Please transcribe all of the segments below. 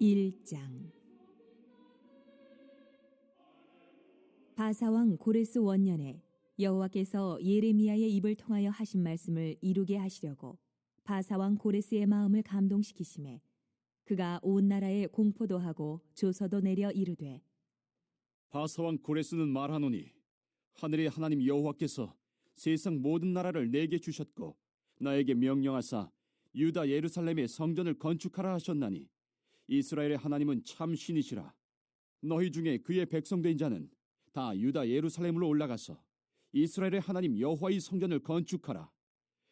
1장. 바사왕 고레스 원년에 여호와께서 예레미야의 입을 통하여 하신 말씀을 이루게 하시려고 바사왕 고레스의 마음을 감동시키심에 그가 온 나라에 공포도 하고 조서도 내려 이르되, 바사왕 고레스는 말하노니 하늘의 하나님 여호와께서 세상 모든 나라를 내게 주셨고 나에게 명령하사 유다 예루살렘의 성전을 건축하라 하셨나니 이스라엘의 하나님은 참 신이시라. 너희 중에 그의 백성된 자는 다 유다 예루살렘으로 올라가서 이스라엘의 하나님 여호와의 성전을 건축하라.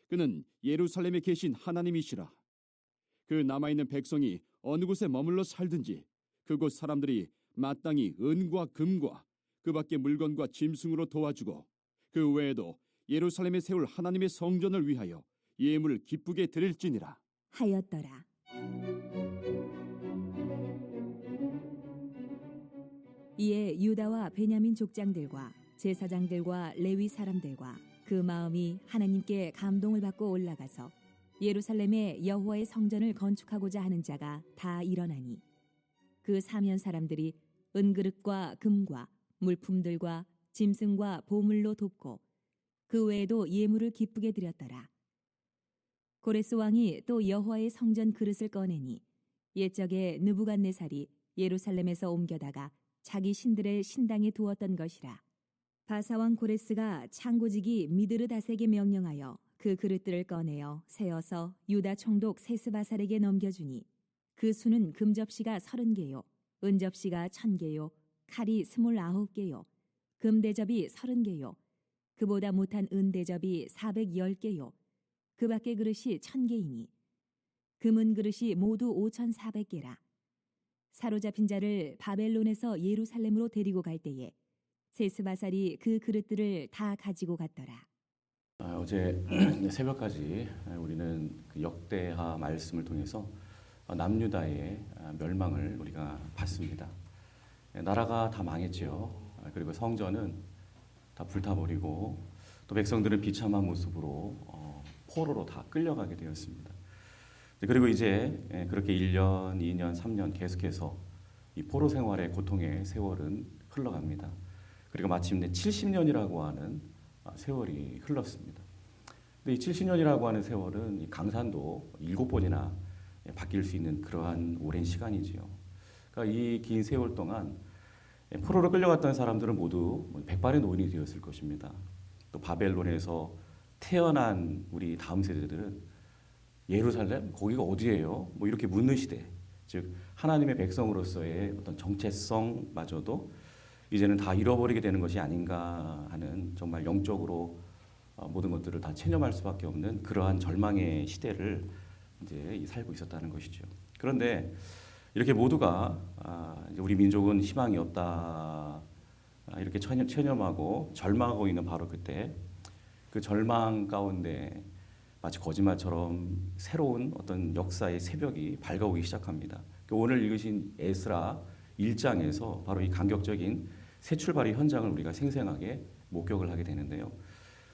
그는 예루살렘에 계신 하나님이시라. 그 남아있는 백성이 어느 곳에 머물러 살든지 그곳 사람들이 마땅히 은과 금과 그 밖의 물건과 짐승으로 도와주고 그 외에도 예루살렘에 세울 하나님의 성전을 위하여 예물을 기쁘게 드릴지니라 하였더라. 이에 유다와 베냐민 족장들과 제사장들과 레위 사람들과 그 마음이 하나님께 감동을 받고 올라가서 예루살렘에 여호와의 성전을 건축하고자 하는 자가 다 일어나니 그 사면 사람들이 은그릇과 금과 물품들과 짐승과 보물로 돕고 그 외에도 예물을 기쁘게 드렸더라. 고레스 왕이 또 여호와의 성전 그릇을 꺼내니 옛적에 느부갓네살이 예루살렘에서 옮겨다가 자기 신들의 신당에 두었던 것이라. 바사왕 고레스가 창고지기 미드르닷에게 명령하여 그 그릇들을 꺼내어 세어서 유다 총독 세스바살에게 넘겨주니 그 수는 금접시가 30개요 은접시가 1000개요 칼이 29개요 금대접이 30개요 그보다 못한 은대접이 410개요 그 밖의 그릇이 1000개이니 금은 그릇이 모두 5400개라. 사로잡힌 자를 바벨론에서 예루살렘으로 데리고 갈 때에 세스바살이 그 그릇들을 다 가지고 갔더라. 어제 새벽까지 우리는 그 역대하 말씀을 통해서 남유다의 멸망을 우리가 봤습니다. 나라가 다 망했죠. 그리고 성전은 다 불타버리고 또 백성들은 비참한 모습으로 포로로 다 끌려가게 되었습니다. 그리고 이제 그렇게 1년, 2년, 3년 계속해서 이 포로 생활의 고통의 세월은 흘러갑니다. 그리고 마침내 70년이라고 하는 세월이 흘렀습니다. 근데 이 70년이라고 하는 세월은 이 강산도 7번이나 바뀔 수 있는 그러한 오랜 시간이지요. 그러니까 이 긴 세월 동안 포로로 끌려갔던 사람들은 모두 백발의 노인이 되었을 것입니다. 또 바벨론에서 태어난 우리 다음 세대들은 예루살렘? 거기가 어디예요? 뭐 이렇게 묻는 시대. 즉 하나님의 백성으로서의 어떤 정체성마저도 이제는 다 잃어버리게 되는 것이 아닌가 하는 정말 영적으로 모든 것들을 다 체념할 수밖에 없는 그러한 절망의 시대를 이제 살고 있었다는 것이죠. 그런데 이렇게 모두가 우리 민족은 희망이 없다 이렇게 체념하고 절망하고 있는 바로 그때 그 절망 가운데 마치 거짓말처럼 새로운 어떤 역사의 새벽이 밝아오기 시작합니다. 오늘 읽으신 에스라 1장에서 바로 이 감격적인 새 출발의 현장을 우리가 생생하게 목격을 하게 되는데요.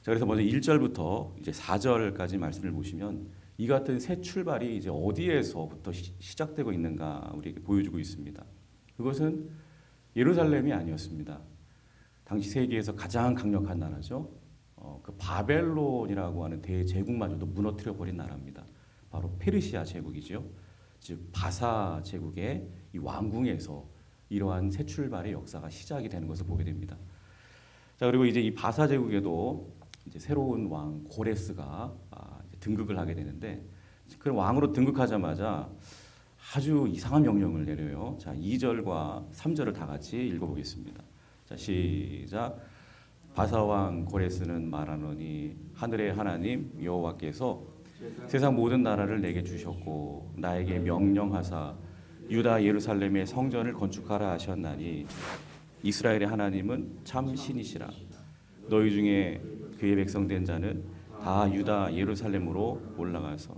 자, 그래서 먼저 1절부터 이제 4절까지 말씀을 보시면 이 같은 새 출발이 이제 어디에서부터 시작되고 있는가 우리에게 보여주고 있습니다. 그것은 예루살렘이 아니었습니다. 당시 세계에서 가장 강력한 나라죠. 그 바벨론이라고 하는 대제국마저도 무너뜨려 버린 나라입니다. 바로 페르시아 제국이죠. 즉 바사 제국의 이 왕궁에서 이러한 새 출발의 역사가 시작이 되는 것을 보게 됩니다. 자, 그리고 이제 이 바사 제국에도 이제 새로운 왕 고레스가 등극을 하게 되는데 그 왕으로 등극하자마자 아주 이상한 명령을 내려요. 자, 2절과 3절을 다 같이 읽어보겠습니다. 자, 시작. 바사왕 고레스는 말하노니 하늘의 하나님 여호와께서 세상 모든 나라를 내게 주셨고 나에게 명령하사 유다 예루살렘의 성전을 건축하라 하셨나니 이스라엘의 하나님은 참 신이시라. 너희 중에 그의 백성된 자는 다 유다 예루살렘으로 올라가서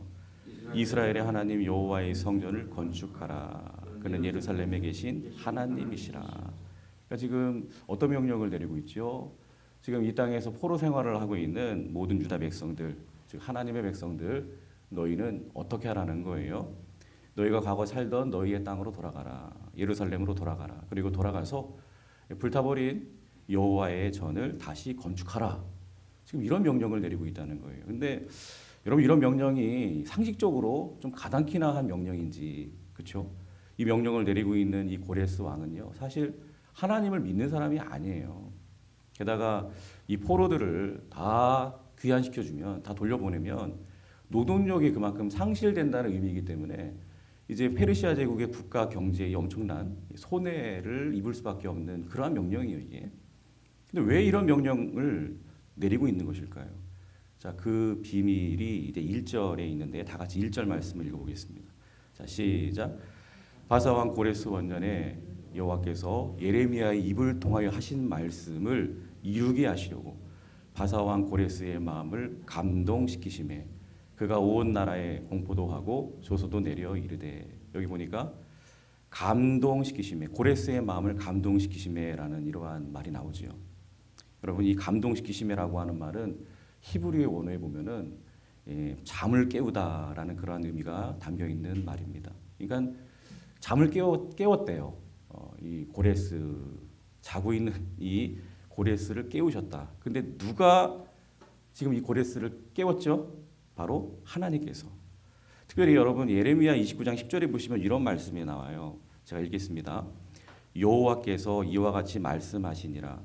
이스라엘의 하나님 여호와의 성전을 건축하라. 그는 예루살렘에 계신 하나님이시라. 그러니까 지금 어떤 명령을 내리고 있죠? 지금 이 땅에서 포로 생활을 하고 있는 모든 유다 백성들, 즉 하나님의 백성들, 너희는 어떻게 하라는 거예요? 너희가 과거 살던 너희의 땅으로 돌아가라. 예루살렘으로 돌아가라. 그리고 돌아가서 불타버린 여호와의 전을 다시 건축하라. 지금 이런 명령을 내리고 있다는 거예요. 근데 여러분 이런 명령이 상식적으로 좀 가당키나 한 명령인지 그렇죠? 이 명령을 내리고 있는 이 고레스 왕은요. 사실 하나님을 믿는 사람이 아니에요. 게다가 이 포로들을 다 귀환시켜주면 다 돌려보내면 노동력이 그만큼 상실된다는 의미이기 때문에 이제 페르시아 제국의 국가 경제에 엄청난 손해를 입을 수밖에 없는 그러한 명령이에요 이게. 근데 왜 이런 명령을 내리고 있는 것일까요? 자, 그 비밀이 이제 1절에 있는데 다 같이 1절 말씀을 읽어보겠습니다. 자, 시작. 바사왕 고레스 원년에 여호와께서 예레미야의 입을 통하여 하신 말씀을 이루게 하시려고 바사왕 고레스의 마음을 감동시키심에 그가 온 나라에 공포도 하고 조소도 내려 이르되, 여기 보니까 감동시키심에, 고레스의 마음을 감동시키심에라는 이러한 말이 나오지요. 여러분 이 감동시키심에라고 하는 말은 히브리의 원어에 보면은 잠을 깨우다라는 그러한 의미가 담겨 있는 말입니다. 그러니까 잠을 깨웠대요. 이 고레스, 자고 있는 이 고레스를 깨우셨다. 근데 누가 지금 이 고레스를 깨웠죠? 바로 하나님께서. 특별히 여러분 예레미야 29장 10절에 보시면 이런 말씀이 나와요. 제가 읽겠습니다. 여호와께서 이와 같이 말씀하시니라.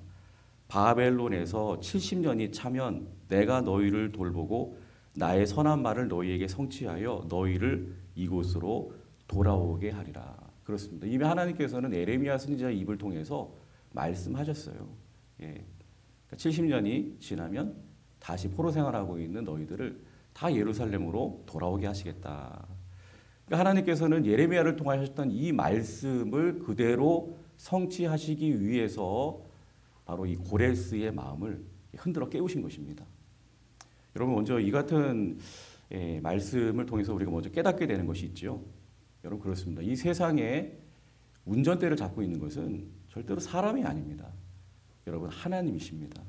바벨론에서 70년이 차면 내가 너희를 돌보고 나의 선한 말을 너희에게 성취하여 너희를 이곳으로 돌아오게 하리라. 그렇습니다. 이미 하나님께서는 예레미야 선지자의 입을 통해서 말씀하셨어요. 예. 70년이 지나면 다시 포로 생활하고 있는 너희들을 다 예루살렘으로 돌아오게 하시겠다. 그러니까 하나님께서는 예레미야를 통해 하셨던 이 말씀을 그대로 성취하시기 위해서 바로 이 고레스의 마음을 흔들어 깨우신 것입니다. 여러분 먼저 이 같은 말씀을 통해서 우리가 먼저 깨닫게 되는 것이 있죠. 여러분 그렇습니다. 이 세상에 운전대를 잡고 있는 것은 절대로 사람이 아닙니다. 여러분 하나님이십니다.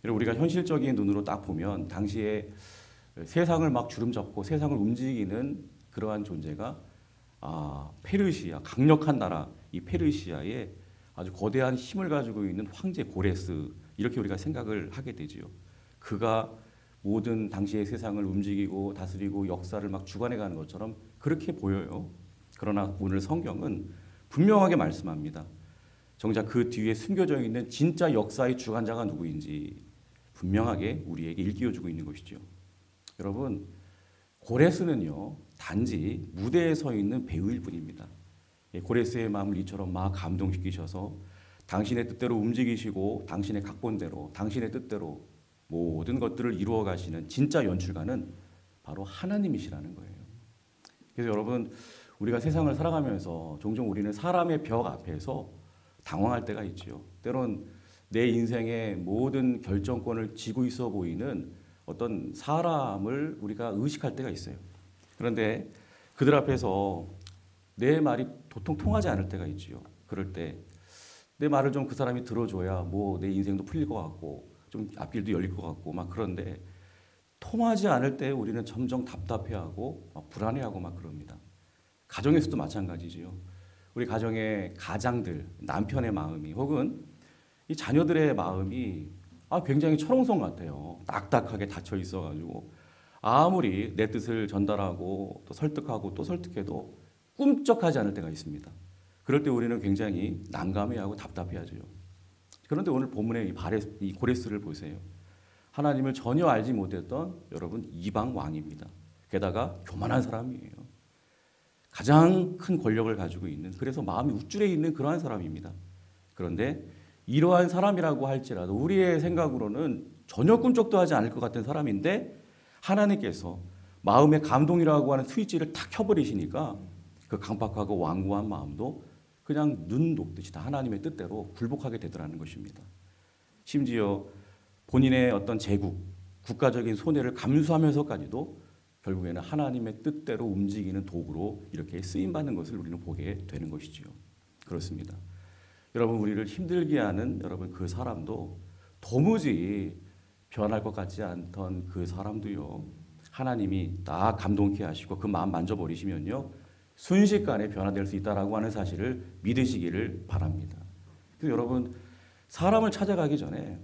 여러분 우리가 현실적인 눈으로 딱 보면 당시에 세상을 막 주름잡고 세상을 움직이는 그러한 존재가 페르시아, 강력한 나라 이 페르시아의 아주 거대한 힘을 가지고 있는 황제 고레스, 이렇게 우리가 생각을 하게 되지요. 그가 모든 당시의 세상을 움직이고 다스리고 역사를 막 주관해가는 것처럼 그렇게 보여요. 그러나 오늘 성경은 분명하게 말씀합니다. 정작 그 뒤에 숨겨져 있는 진짜 역사의 주관자가 누구인지 분명하게 우리에게 일깨워주고 있는 것이죠. 여러분 고레스는요 단지 무대에 서 있는 배우일 뿐입니다. 고레스의 마음을 이처럼 막 감동시키셔서 당신의 뜻대로 움직이시고 당신의 각본대로 당신의 뜻대로 모든 것들을 이루어 가시는 진짜 연출가는 바로 하나님이시라는 거예요. 그래서 여러분 우리가 세상을 살아가면서 종종 우리는 사람의 벽 앞에서 당황할 때가 있지요. 때론 내 인생의 모든 결정권을 쥐고 있어 보이는 어떤 사람을 우리가 의식할 때가 있어요. 그런데 그들 앞에서 내 말이 도통 통하지 않을 때가 있지요. 그럴 때 내 말을 좀 그 사람이 들어줘야 뭐 내 인생도 풀릴 것 같고 좀 앞길도 열릴 것 같고 막 그런데 통하지 않을 때 우리는 점점 답답해하고 막 불안해하고 막 그럽니다. 가정에서도 마찬가지지요. 우리 가정의 가장들, 남편의 마음이 혹은 이 자녀들의 마음이 굉장히 철옹성 같아요. 딱딱하게 닫혀 있어가지고 아무리 내 뜻을 전달하고 또 설득하고 또 설득해도 꿈쩍하지 않을 때가 있습니다. 그럴 때 우리는 굉장히 난감해하고 답답해하죠. 그런데 오늘 본문의 이 고레스를 보세요. 하나님을 전혀 알지 못했던 여러분 이방 왕입니다. 게다가 교만한 사람이에요. 가장 큰 권력을 가지고 있는, 그래서 마음이 우쭐해 있는 그러한 사람입니다. 그런데 이러한 사람이라고 할지라도 우리의 생각으로는 전혀 꿈쩍도 하지 않을 것 같은 사람인데 하나님께서 마음의 감동이라고 하는 스위치를 탁 켜버리시니까 그 강팍하고 완고한 마음도 그냥 눈 녹듯이 다 하나님의 뜻대로 굴복하게 되더라는 것입니다. 심지어 본인의 어떤 제국, 국가적인 손해를 감수하면서까지도 결국에는 하나님의 뜻대로 움직이는 도구로 이렇게 쓰임받는 것을 우리는 보게 되는 것이지요. 그렇습니다. 여러분 우리를 힘들게 하는 여러분 그 사람도 도무지 변할 것 같지 않던 그 사람도요. 하나님이 딱 감동케 하시고 그 마음 만져버리시면요. 순식간에 변화될 수 있다라고 하는 사실을 믿으시기를 바랍니다. 그래서 여러분 사람을 찾아가기 전에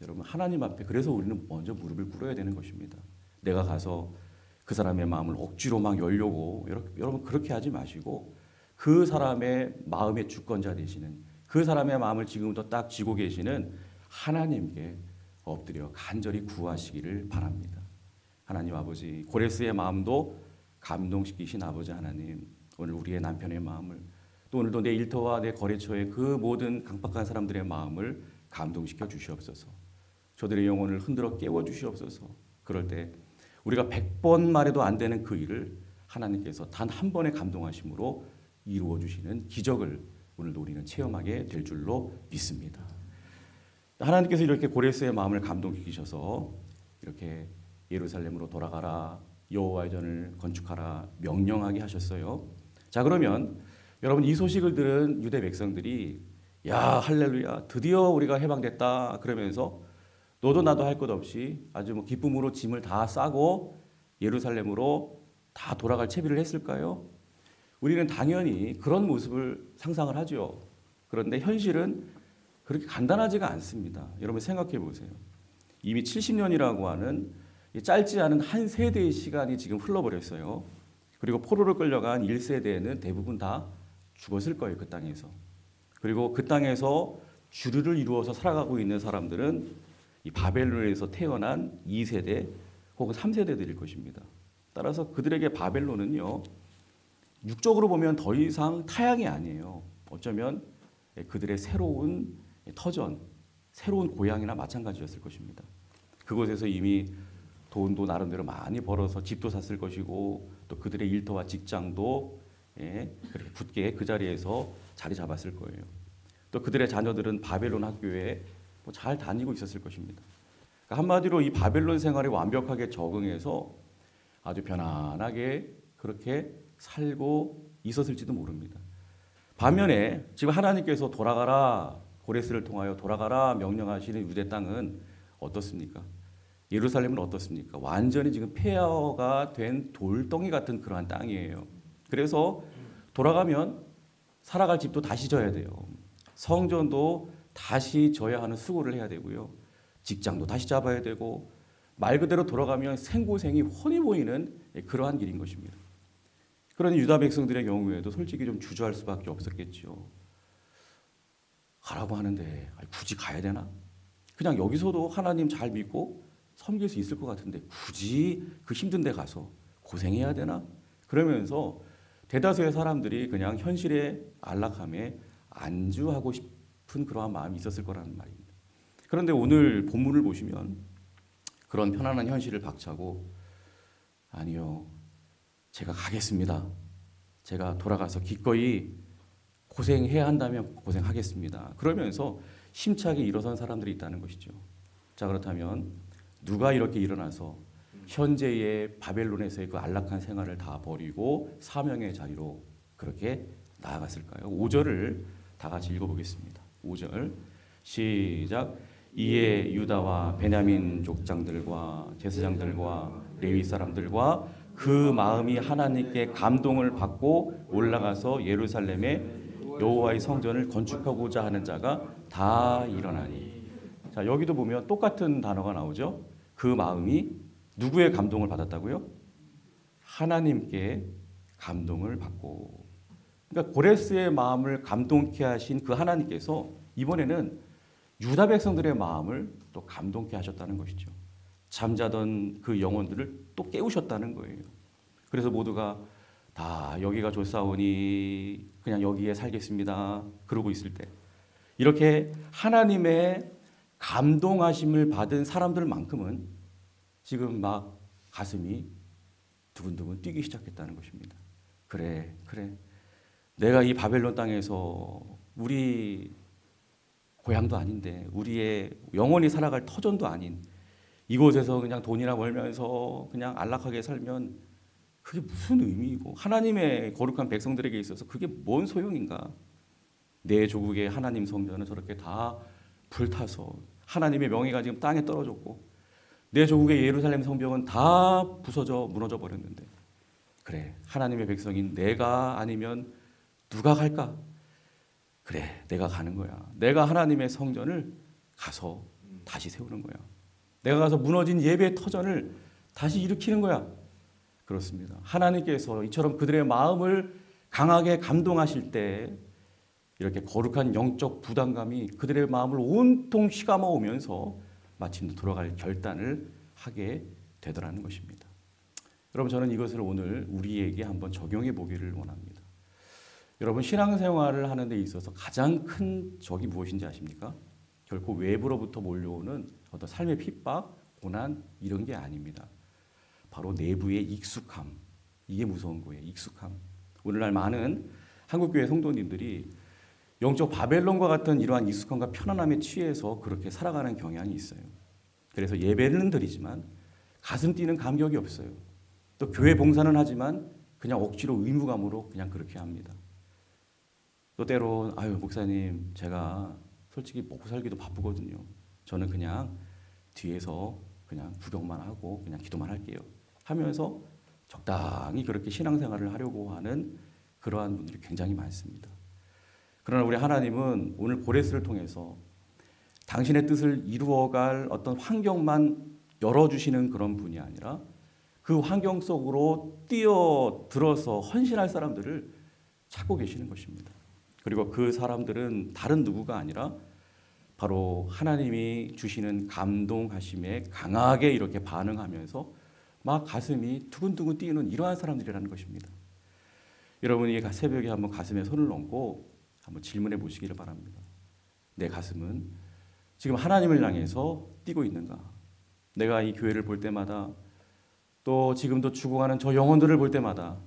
여러분 하나님 앞에 그래서 우리는 먼저 무릎을 꿇어야 되는 것입니다. 내가 가서 그 사람의 마음을 억지로 막 열려고 여러분 그렇게 하지 마시고 그 사람의 마음의 주권자 되시는 그 사람의 마음을 지금부터 딱 쥐고 계시는 하나님께 엎드려 간절히 구하시기를 바랍니다. 하나님 아버지, 고레스의 마음도 감동시키신 아버지 하나님, 오늘 우리의 남편의 마음을 또 오늘도 내 일터와 내 거래처의 그 모든 강박한 사람들의 마음을 감동시켜 주시옵소서. 저들의 영혼을 흔들어 깨워 주시옵소서. 그럴 때 우리가 100번 말해도 안 되는 그 일을 하나님께서 단 한 번의 감동하심으로 이루어 주시는 기적을 오늘도 우리는 체험하게 될 줄로 믿습니다. 하나님께서 이렇게 고레스의 마음을 감동시키셔서 이렇게 예루살렘으로 돌아가라, 여호와의 전을 건축하라 명령하게 하셨어요. 자, 그러면 여러분 이 소식을 들은 유대 백성들이 야, 할렐루야, 드디어 우리가 해방됐다 그러면서 너도 나도 할 것 없이 아주 기쁨으로 짐을 다 싸고 예루살렘으로 다 돌아갈 채비를 했을까요? 우리는 당연히 그런 모습을 상상을 하죠. 그런데 현실은 그렇게 간단하지가 않습니다. 여러분 생각해 보세요. 이미 70년이라고 하는 짧지 않은 한 세대의 시간이 지금 흘러버렸어요. 그리고 포로로 끌려간 1세대는 대부분 다 죽었을 거예요. 그 땅에서. 그리고 그 땅에서 주류를 이루어서 살아가고 있는 사람들은 이 바벨론에서 태어난 2세대 혹은 3세대들일 것입니다. 따라서 그들에게 바벨론은요, 육적으로 보면 더 이상 타향이 아니에요. 어쩌면 그들의 새로운 터전, 새로운 고향이나 마찬가지였을 것입니다. 그곳에서 이미 돈도 나름대로 많이 벌어서 집도 샀을 것이고 또 그들의 일터와 직장도 그렇게 굳게 그 자리에서 자리 잡았을 거예요. 또 그들의 자녀들은 바벨론 학교에 잘 다니고 있었을 것입니다. 그러니까 한마디로 이 바벨론 생활에 완벽하게 적응해서 아주 편안하게 그렇게 살고 있었을지도 모릅니다. 반면에 지금 하나님께서 돌아가라, 고레스를 통하여 돌아가라 명령하시는 유대 땅은 어떻습니까? 예루살렘은 어떻습니까? 완전히 지금 폐허가 된 돌덩이 같은 그러한 땅이에요. 그래서 돌아가면 살아갈 집도 다시 져야 돼요. 성전도 다시 져야 하는 수고를 해야 되고요. 직장도 다시 잡아야 되고 말 그대로 돌아가면 생고생이 훤히 보이는 그러한 길인 것입니다. 그러니 유다 백성들의 경우에도 솔직히 좀 주저할 수밖에 없었겠죠. 가라고 하는데 굳이 가야 되나? 그냥 여기서도 하나님 잘 믿고 섬길 수 있을 것 같은데 굳이 그 힘든 데 가서 고생해야 되나? 그러면서 대다수의 사람들이 그냥 현실의 안락함에 안주하고 싶은 그러한 마음이 있었을 거라는 말입니다. 그런데 오늘 본문을 보시면 그런 편안한 현실을 박차고 아니요, 제가 가겠습니다. 제가 돌아가서 기꺼이 고생해야 한다면 고생하겠습니다. 그러면서 힘차게 일어선 사람들이 있다는 것이죠. 자, 그렇다면 누가 이렇게 일어나서 현재의 바벨론에서의 그 안락한 생활을 다 버리고 사명의 자리로 그렇게 나아갔을까요? 5절을 다 같이 읽어보겠습니다. 5절 시작. 이에 유다와 베냐민 족장들과 제사장들과 레위 사람들과 그 마음이 하나님께 감동을 받고 올라가서 예루살렘에 여호와의 성전을 건축하고자 하는 자가 다 일어나니. 자, 여기도 보면 똑같은 단어가 나오죠. 그 마음이 누구의 감동을 받았다고요? 하나님께 감동을 받고. 그러니까 고레스의 마음을 감동케 하신 그 하나님께서 이번에는 유다 백성들의 마음을 또 감동케 하셨다는 것이죠. 잠자던 그 영혼들을 또 깨우셨다는 거예요. 그래서 모두가 다 여기가 좋사오니 그냥 여기에 살겠습니다. 그러고 있을 때 이렇게 하나님의 감동하심을 받은 사람들만큼은 지금 막 가슴이 두근두근 뛰기 시작했다는 것입니다. 그래. 내가 이 바벨론 땅에서 우리 고향도 아닌데 우리의 영원히 살아갈 터전도 아닌 이곳에서 그냥 돈이나 벌면서 그냥 안락하게 살면 그게 무슨 의미이고 하나님의 거룩한 백성들에게 있어서 그게 뭔 소용인가? 내 조국의 하나님 성전은 저렇게 다 불타서 하나님의 명예가 지금 땅에 떨어졌고 내 조국의 예루살렘 성벽은 다 부서져 무너져 버렸는데 그래, 하나님의 백성인 내가 아니면 누가 갈까? 그래, 내가 가는 거야. 내가 하나님의 성전을 가서 다시 세우는 거야. 내가 가서 무너진 예배 터전을 다시 일으키는 거야. 그렇습니다. 하나님께서 이처럼 그들의 마음을 강하게 감동하실 때 이렇게 거룩한 영적 부담감이 그들의 마음을 온통 휘감아 오면서 마침내 돌아갈 결단을 하게 되더라는 것입니다. 여러분, 저는 이것을 오늘 우리에게 한번 적용해 보기를 원합니다. 여러분, 신앙생활을 하는 데 있어서 가장 큰 적이 무엇인지 아십니까? 결코 외부로부터 몰려오는 어떤 삶의 핍박, 고난 이런 게 아닙니다. 바로 내부의 익숙함. 이게 무서운 거예요. 익숙함. 오늘날 많은 한국교회 성도님들이 영적 바벨론과 같은 이러한 익숙함과 편안함에 취해서 그렇게 살아가는 경향이 있어요. 그래서 예배는 드리지만 가슴 뛰는 감격이 없어요. 또 교회 봉사는 하지만 그냥 억지로 의무감으로 그냥 그렇게 합니다. 또 때로 아유 목사님 제가 솔직히 먹고 살기도 바쁘거든요. 저는 그냥 뒤에서 그냥 구경만 하고 그냥 기도만 할게요. 하면서 적당히 그렇게 신앙생활을 하려고 하는 그러한 분들이 굉장히 많습니다. 그러나 우리 하나님은 오늘 고레스를 통해서 당신의 뜻을 이루어갈 어떤 환경만 열어주시는 그런 분이 아니라 그 환경 속으로 뛰어들어서 헌신할 사람들을 찾고 계시는 것입니다. 그리고 그 사람들은 다른 누구가 아니라 바로 하나님이 주시는 감동하심에 강하게 이렇게 반응하면서 막 가슴이 두근두근 뛰는 이러한 사람들이라는 것입니다. 여러분이 새벽에 한번 가슴에 손을 얹고 한번 질문해 보시기를 바랍니다. 내 가슴은 지금 하나님을 향해서 뛰고 있는가? 내가 이 교회를 볼 때마다 또 지금도 죽어가는 저 영혼들을 볼 때마다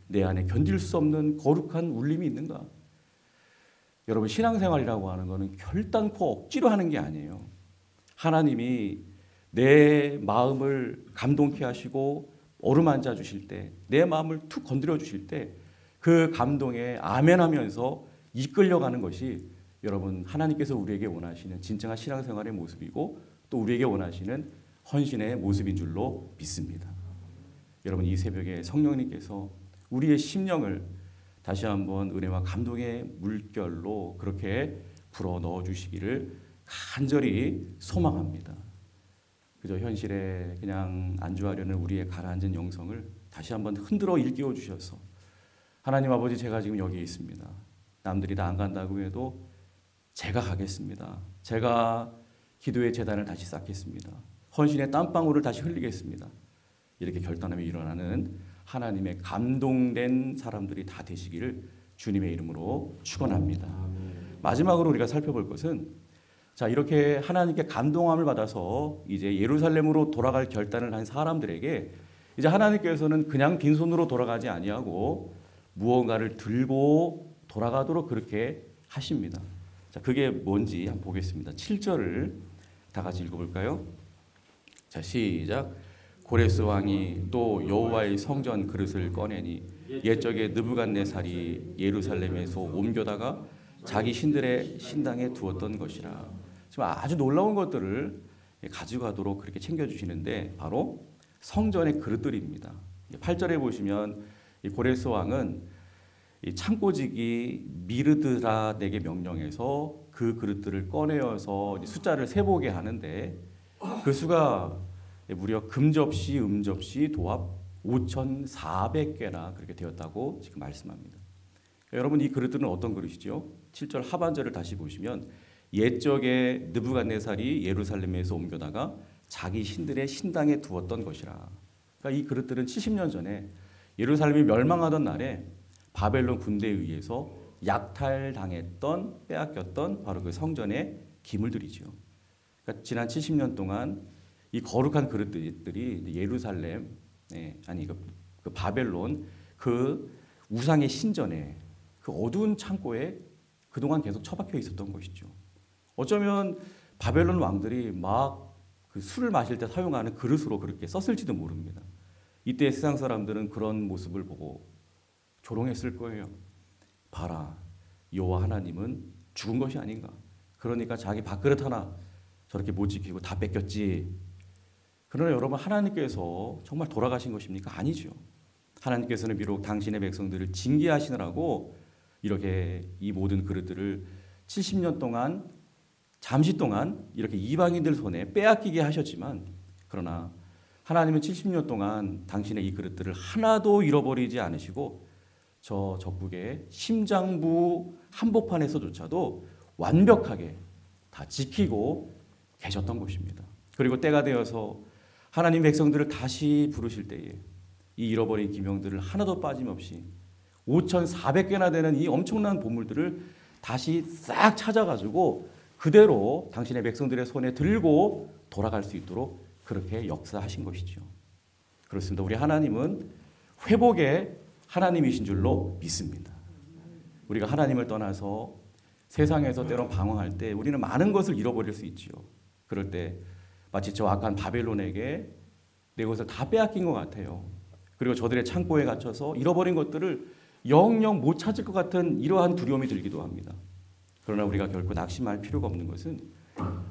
내 안에 견딜 수 없는 거룩한 울림이 있는가? 여러분, 신앙생활이라고 하는 것은 결단코 억지로 하는 게 아니에요. 하나님이 내 마음을 감동케 하시고 어루만져 주실 때, 내 마음을 툭 건드려 주실 때 그 감동에 아멘하면서 이끌려가는 것이 여러분 하나님께서 우리에게 원하시는 진정한 신앙생활의 모습이고 또 우리에게 원하시는 헌신의 모습인 줄로 믿습니다. 여러분, 이 새벽에 성령님께서 우리의 심령을 다시 한번 은혜와 감동의 물결로 그렇게 불어 넣어 주시기를 간절히 소망합니다. 그저 현실에 그냥 안주하려는 우리의 가라앉은 영성을 다시 한번 흔들어 일깨워 주셔서 하나님 아버지, 제가 지금 여기 있습니다. 남들이 다 안 간다고 해도 제가 가겠습니다. 제가 기도의 제단을 다시 쌓겠습니다. 헌신의 땀방울을 다시 흘리겠습니다. 이렇게 결단하며 일어나는 하나님의 감동된 사람들이 다 되시기를 주님의 이름으로 축원합니다. 마지막으로 우리가 살펴볼 것은 자, 이렇게 하나님께 감동함을 받아서 이제 예루살렘으로 돌아갈 결단을 한 사람들에게 이제 하나님께서는 그냥 빈손으로 돌아가지 아니하고 무언가를 들고 돌아가도록 그렇게 하십니다. 자, 그게 뭔지 한번 보겠습니다. 7절을 다 같이 읽어볼까요? 자, 시작. 고레스 왕이 또 여호와의 성전 그릇을 꺼내니 옛적에 느부갓네살이 예루살렘에서 옮겨다가 자기 신들의 신당에 두었던 것이라. 지금 아주 놀라운 것들을 가져가도록 그렇게 챙겨주시는데 바로 성전의 그릇들입니다. 8절에 보시면 이 고레스 왕은 이 창고지기 미르드라에게 명령해서 그 그릇들을 꺼내어서 숫자를 세보게 하는데 그 수가 무려 금접시, 음접시, 도합 5,400개나 그렇게 되었다고 지금 말씀합니다. 여러분, 이 그릇들은 어떤 그릇이죠? 7절 하반절을 다시 보시면 옛적에 느부갓네살이 예루살렘에서 옮겨다가 자기 신들의 신당에 두었던 것이라. 그러니까 이 그릇들은 70년 전에 예루살렘이 멸망하던 날에 바벨론 군대에 의해서 약탈당했던, 빼앗겼던 바로 그 성전의 기물들이죠. 그러니까 지난 70년 동안 이 거룩한 그릇들이 예루살렘, 그 바벨론 그 우상의 신전에 그 어두운 창고에 그동안 계속 처박혀 있었던 것이죠. 어쩌면 바벨론 왕들이 막 그 술을 마실 때 사용하는 그릇으로 그렇게 썼을지도 모릅니다. 이때 세상 사람들은 그런 모습을 보고 조롱했을 거예요. 봐라, 여호와 하나님은 죽은 것이 아닌가. 그러니까 자기 밥그릇 하나 저렇게 못 지키고 다 뺏겼지. 그러나 여러분, 하나님께서 정말 돌아가신 것입니까? 아니죠. 하나님께서는 비록 당신의 백성들을 징계하시느라고 이렇게 이 모든 그릇들을 70년 동안 잠시 동안 이렇게 이방인들 손에 빼앗기게 하셨지만, 그러나 하나님은 70년 동안 당신의 이 그릇들을 하나도 잃어버리지 않으시고 저 적국의 심장부 한복판에서조차도 완벽하게 다 지키고 계셨던 것입니다. 그리고 때가 되어서 하나님 백성들을 다시 부르실 때에 이 잃어버린 기명들을 하나도 빠짐없이 5,400개나 되는 이 엄청난 보물들을 다시 싹 찾아가지고 그대로 당신의 백성들의 손에 들고 돌아갈 수 있도록 그렇게 역사하신 것이죠. 그렇습니다. 우리 하나님은 회복의 하나님이신 줄로 믿습니다. 우리가 하나님을 떠나서 세상에서 때론 방황할 때 우리는 많은 것을 잃어버릴 수 있지요. 그럴 때 마치 저 악한 바벨론에게 내 것을 다 빼앗긴 것 같아요. 그리고 저들의 창고에 갇혀서 잃어버린 것들을 영영 못 찾을 것 같은 이러한 두려움이 들기도 합니다. 그러나 우리가 결코 낙심할 필요가 없는 것은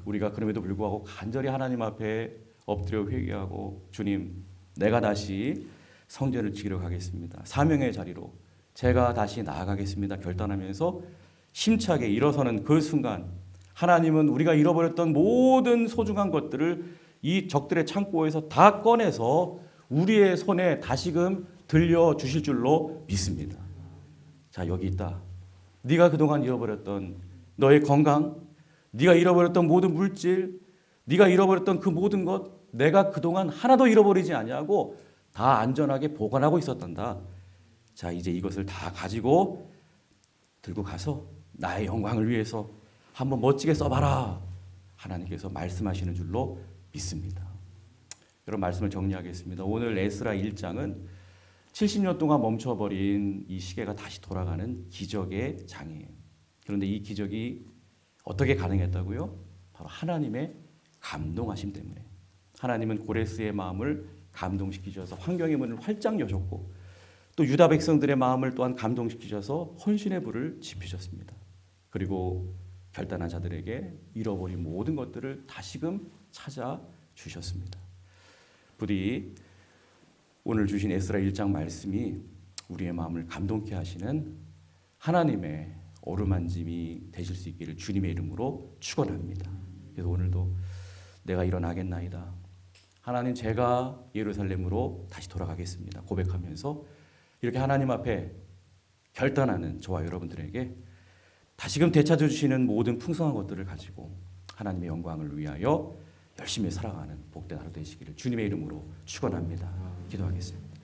우리가 그럼에도 불구하고 간절히 하나님 앞에 엎드려 회개하고, 주님, 내가 다시 성전을 지키러 가겠습니다. 사명의 자리로 제가 다시 나아가겠습니다. 결단하면서 힘차게 일어서는 그 순간, 하나님은 우리가 잃어버렸던 모든 소중한 것들을 이 적들의 창고에서 다 꺼내서 우리의 손에 다시금 들려주실 줄로 믿습니다. 자, 여기 있다. 네가 그동안 잃어버렸던 너의 건강, 네가 잃어버렸던 모든 물질, 네가 잃어버렸던 그 모든 것, 내가 그동안 하나도 잃어버리지 아니하고 다 안전하게 보관하고 있었단다. 자, 이제 이것을 다 가지고 들고 가서 나의 영광을 위해서 한번 멋지게 써봐라. 하나님께서 말씀하시는 줄로 믿습니다. 여러분, 말씀을 정리하겠습니다. 오늘 에스라 1장은 70년 동안 멈춰버린 이 시계가 다시 돌아가는 기적의 장이에요. 그런데 이 기적이 어떻게 가능했다고요? 바로 하나님의 감동하심 때문에. 하나님은 고레스의 마음을 감동시키셔서 환경의 문을 활짝 여셨고, 또 유다 백성들의 마음을 또한 감동시키셔서 헌신의 불을 지피셨습니다. 그리고 결단한 자들에게 잃어버린 모든 것들을 다시금 찾아주셨습니다. 부디 오늘 주신 에스라 1장 말씀이 우리의 마음을 감동케 하시는 하나님의 어루만짐이 되실 수 있기를 주님의 이름으로 축원합니다. 그래서 오늘도 내가 일어나겠나이다. 하나님, 제가 예루살렘으로 다시 돌아가겠습니다. 고백하면서 이렇게 하나님 앞에 결단하는 저와 여러분들에게 다시금 되찾아주시는 모든 풍성한 것들을 가지고 하나님의 영광을 위하여 열심히 살아가는 복된 하루 되시기를 주님의 이름으로 축원합니다. 기도하겠습니다.